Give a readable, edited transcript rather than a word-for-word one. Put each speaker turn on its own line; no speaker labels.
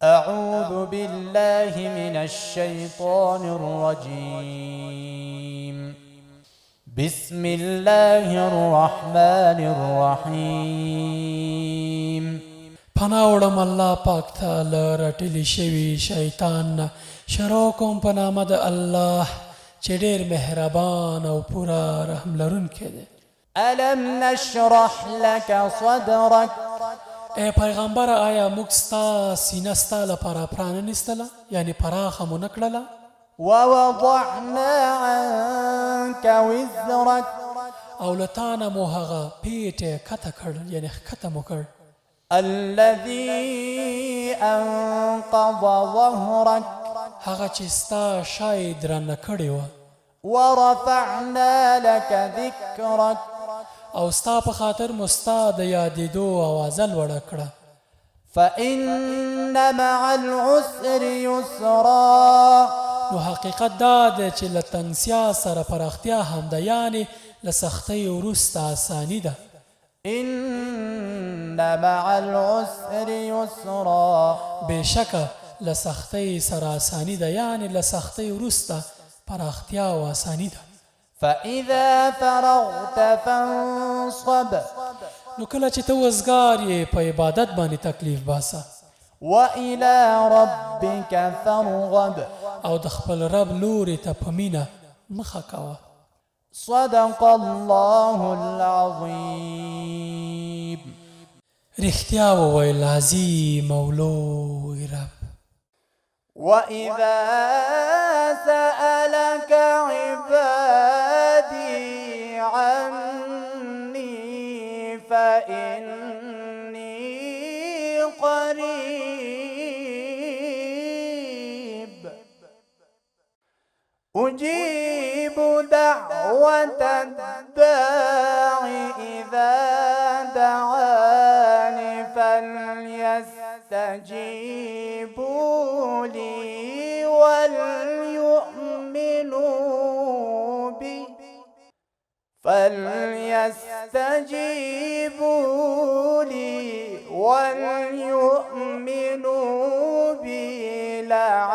أعوذ بالله من الشيطان الرجيم بسم الله الرحمن الرحيم
پناوړم الله پاک ته له راټلې شوي شیطان نه. شروع کوم په نامه د الله چې ډېر مهربان او پوره رحم لرونکی دی.
ألم نشرح لك صدرك
ای پیغمبر آیا موږ ستا سینه ستا لپاره پرانستله، یعنی پراخه مو نه کړله؟
ووضعنا عنك وزرك
او له تا نه مو هغه پیټ کته کړ، یعنی ښکته مو کړ.
الذي أنقض ظهرك
هغه چې ستا شای درنه کړې وه.
ورفعنا لك ذكرك
او ستا په خاطر مو ستا د یادېدو اوازه لوړه کړه.
فإن مع العسر يسرا
نو حقیقت دا دی چې له تنګسیا سره پراختیا هم ده، یعنې له سختۍ وروسته اساني ده.
إن مع العسر يسرا
بېشکه له سختۍ سره اساني ده، یعنې له سختۍ وروسته پراختیا او اساني ده.
فإذا فرغت فانصب
نو کله چې ته وزګار یې په عبادت باندې تکلیف باسه،
وإلى ربك فارغب
او د خپل رب لوري ته په مینه مخه کوه.
صدق الله العظيم.
رښتیا وویل عظیم او لوی رب.
وإذا سألك عبادي عني فإني قريب أجيب دعوة الداع إذا دعاني فليستجيبوا لي وليؤمنوا بي وليؤمنوا بي لعلهم